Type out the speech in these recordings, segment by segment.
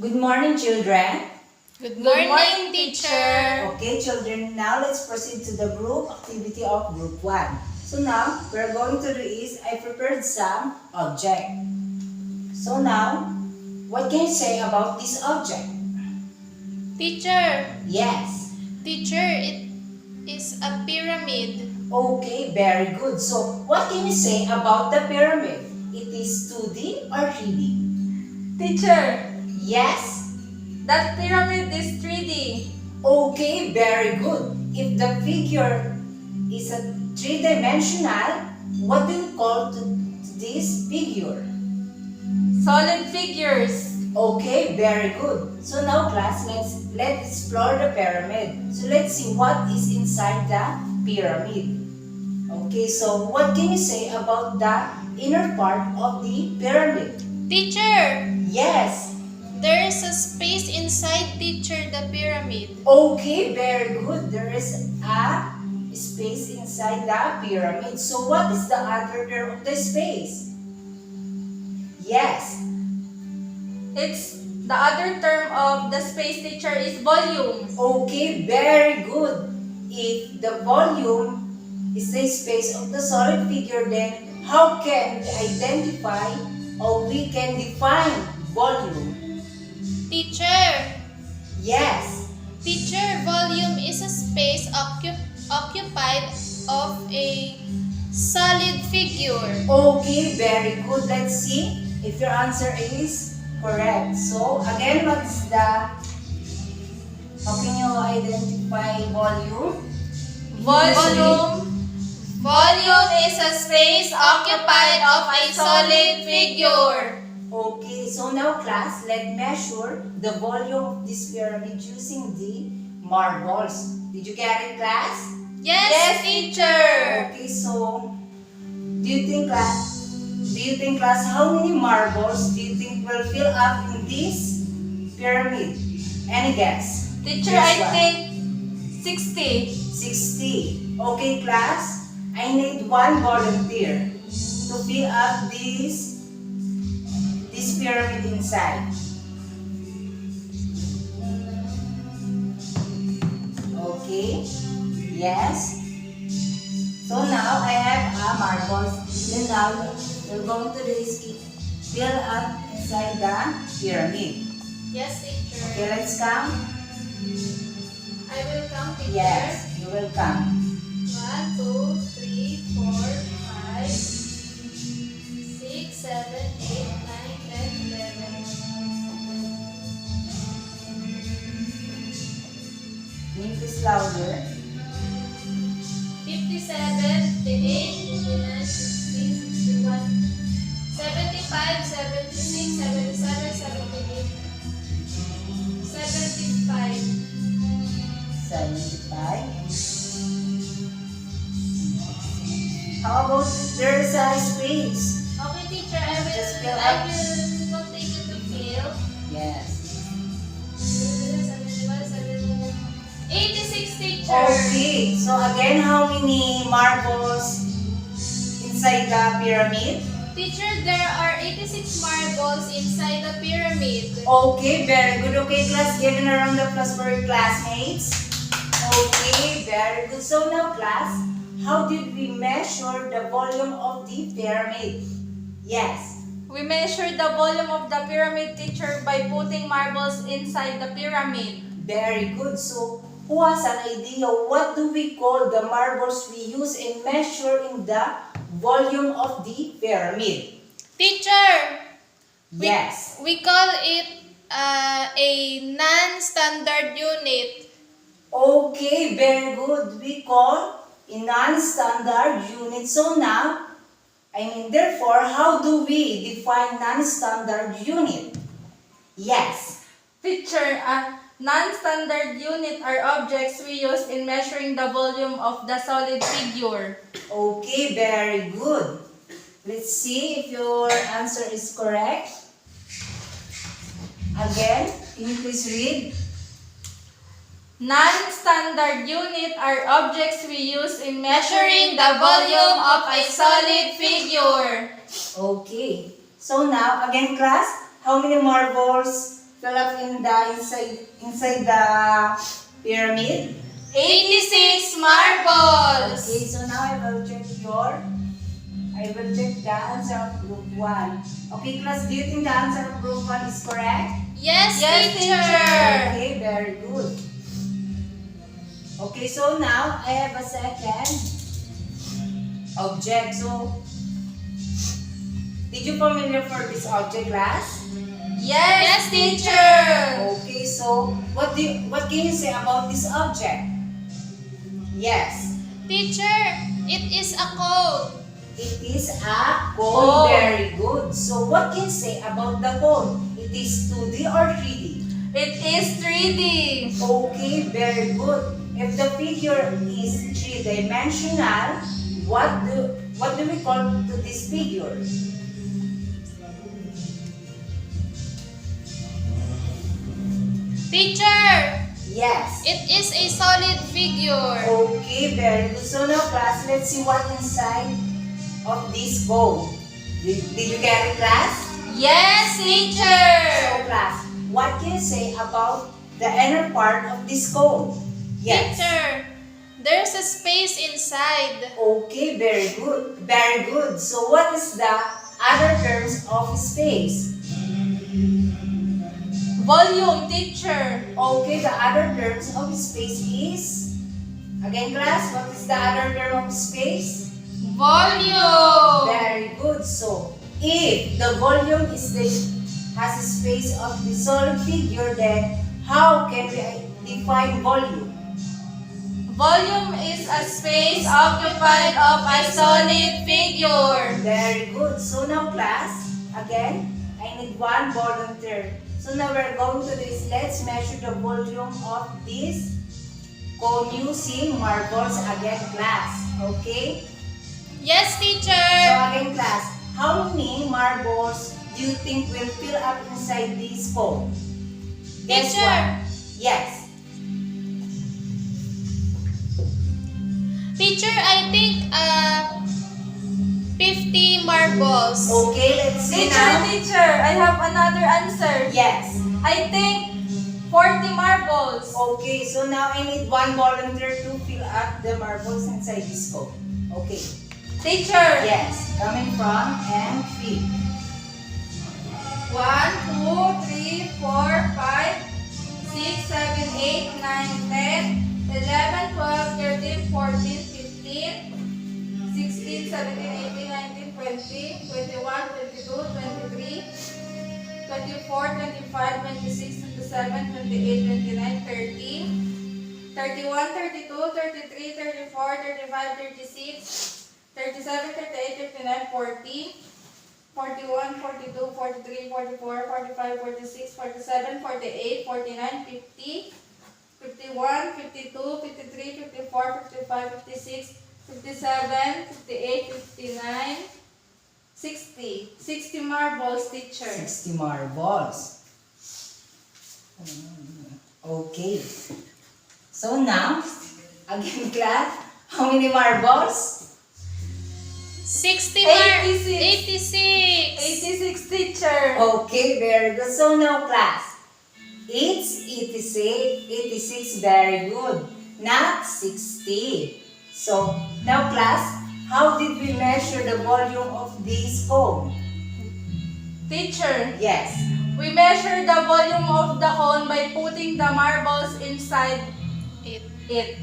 Good morning, children. Good morning, teacher. Okay, children, now let's proceed to the group activity of group 1. So now, we're going to do is, I prepared some object. So now, what can you say about this object? Teacher, Yes. it is a pyramid. Okay, very good. So, what can you say about the pyramid? It is 2D or 3D? Teacher, Yes. that pyramid is 3D. Okay, very good. If the figure is a three-dimensional, what do you call this figure? Solid figures. Okay, very good. So now class, let's explore the pyramid. So let's see what is inside the pyramid. Okay, so what can you say about the inner part of the pyramid? Teacher, Yes. there is a space inside, teacher, the pyramid. Okay, very good. There is a space inside the pyramid. So what is the other term of the space? Yes. It's the other term of the space, teacher, is volume. Okay, very good. If the volume is the space of the solid figure, then how can we identify or we can define volume? Teacher, Yes. volume is a space occupied of a solid figure. Okay, very good. Let's see if your answer is correct. So, again, how can you identify volume? Volume is a space occupied of a solid figure. Okay, so now class, let's measure the volume of this pyramid using the marbles. Did you get it, class? Yes, teacher. Okay, so do you think class, how many marbles do you think will fill up in this pyramid? Any guess? Teacher, Guess I what? think 60. 60. Okay, class, I need one volunteer to fill up this pyramid inside. Okay. Yes. So now I have a marbles. Then now we're going to do is fill up inside the pyramid. Yes, teacher. Okay, let's count. I will count, teacher. Yes, you will count. 1, 2, 3, 4, 5, 6, 7, 8, 9, 10, 11. Can you please louder? 57, 58, 59, 60, 61, 75, 76, 77, 78, 75. 75. How about there's a space? Okay, teacher, I will Just fill up. continue to fill. Yes. 86, teacher. Okay, so again, how many marbles inside the pyramid? Teacher, there are 86 marbles inside the pyramid. Okay, very good. Okay, class, give a round of applause for your classmates. Okay, very good. So now, class, how did we measure the volume of the pyramid? Yes. We measured the volume of the pyramid, teacher, by putting marbles inside the pyramid. Very good. So, who has an idea what do we call the marbles we use in measuring the volume of the pyramid? Teacher, Yes. we call it a non-standard unit. Okay, very good. We call a non-standard unit. So now, therefore, how do we define non-standard unit? Yes. Teacher, non-standard unit are objects we use in measuring the volume of the solid figure. Okay, very good. Let's see if your answer is correct. Again, can you please read? Non-standard unit are objects we use in measuring the volume of a solid figure. Okay. So now, again class, how many marbles fill up in the inside the pyramid? 86 marbles. Okay, so now I will check the answer of group 1. Okay, class, do you think the answer of group 1 is correct? Yes, teacher. Okay, very good. Okay, so now I have a second object. So, did you familiar for this object, class? Yes, teacher. Okay, so what can you say about this object? Yes, Teacher, it is a code. it is a cone. Oh. Very good. So, what can you say about the cone? It is 2D or 3D? It is 3D. Okay, very good. If the figure is three-dimensional, what do we call to this figure? Teacher, Yes. it is a solid figure. Okay, very good. So now class, let's see what inside of this cone. Did you get it, class? Yes, So teacher. class, what can you say about the inner part of this cone? Yes. Teacher, there's a space inside. Okay, very good. Very good. So what is the other terms of space? Volume, teacher. Okay, the other terms of space is, again class, what is the other term of space? Volume. Very good. So, if the volume has a space of the solid figure, then how can we define volume? Volume is a space occupied of a solid figure. Very good. So now class, again, I need one volunteer. So now we're going to this. Let's measure the volume of this cone using marbles again, class. Okay? Yes, So teacher. again, class, how many marbles do you think will fill up inside this cone? Guess Teacher. what? Yes. Teacher, I think 50 marbles. Okay, let's see now. Teacher, I have another answer. Yes. I think 40 marbles. Okay, so now I need one volunteer to fill up the marbles inside this cone. Okay. Teacher. Yes, coming from MP. 1, 2, 3, 4, 5, 6, 7, 8, 9, 10, 11, 12, 13, 14, 15, 16, 17, 18, 19, 20, 21, 22, 23, 24, 25, 26, 27, 28, 29, 30, 31, 32, 33, 34, 35, 36, 37, 38, 39, 40, 41, 42, 43, 44, 45, 46, 47, 48, 49, 50, 51, 52, 53, 54, 55, 56, 57, 58, 59, 60. 60 marbles, teacher. 60 marbles. Okay. So now, again class, how many marbles? 60 86. 86. 86, teacher. Okay, very good. So now class, it's 86, very good. Not 60. So now class, how did we measure the volume of this cone? Teacher, Yes. we measure the volume of the cone by putting the marbles inside it.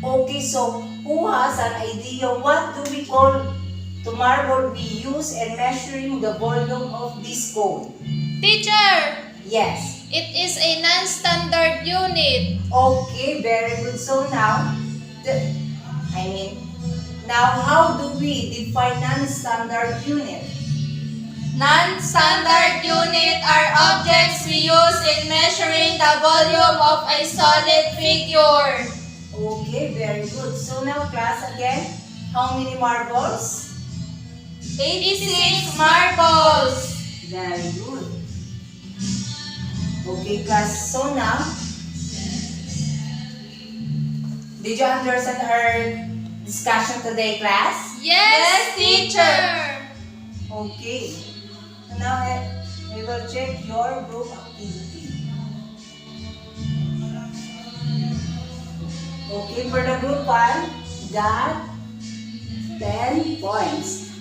Okay, so who has an idea what do we call the marble we use in measuring the volume of this cone? Teacher, Yes. it is a non-standard unit. Okay, very good. So now, now how do we define non-standard unit? Non-standard unit are objects we use in measuring the volume of a solid figure. Okay, very good. So now class again, how many marbles? 86 marbles. Very good. Okay class, so now, did you understand our discussion today, class? Yes, teacher. Okay. So now we will check your group activity. Okay, for the group 1, got 10 points.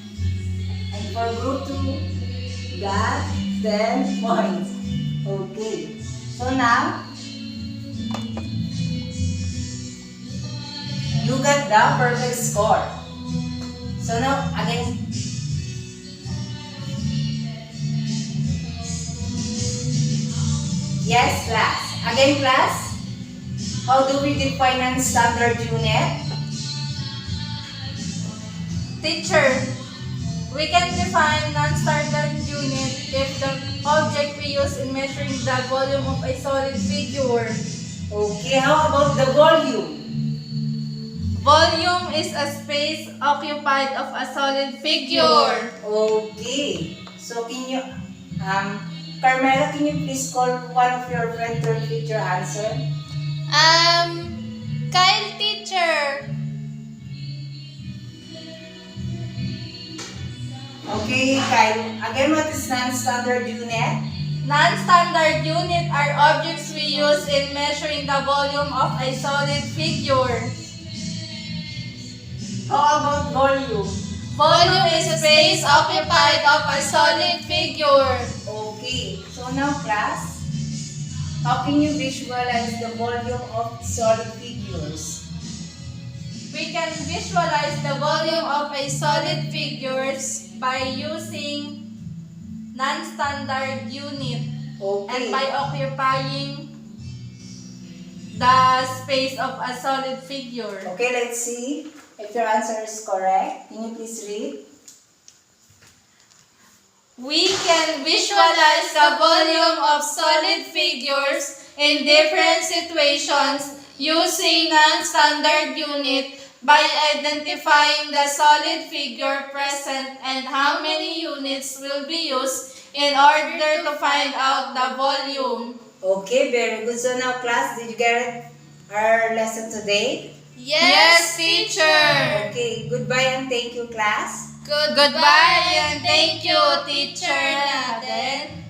And for group 2, got 10 points. Okay. So now, you got the perfect score. So now, again, yes, class. Again, class, how do we define non-standard unit? Teacher, we can define non-standard unit if the object we use in measuring the volume of a solid figure. Okay, how about the volume? Volume is a space occupied of a solid figure. Okay. So can you, Carmela, can you please call one of your friends to repeat your answer? Kyle, teacher. Okay, Kyle. Again, what is non-standard unit? Non-standard unit are objects we use in measuring the volume of a solid figure. How about volume? Volume is space occupied of a solid figure. Okay. So now, class, how can you visualize the volume of solid figures? We can visualize the volume of a solid figures by using non-standard unit Okay. and by occupying the space of a solid figure. Okay, let's see if your answer is correct. Can you please read? We can visualize the volume of solid figures in different situations using non-standard unit by identifying the solid figure present and how many units will be used in order to find out the volume. Okay, very good. So now, class, did you get our lesson today? Yes, teacher. Okay, goodbye and thank you, class. Goodbye and thank you, teacher natin.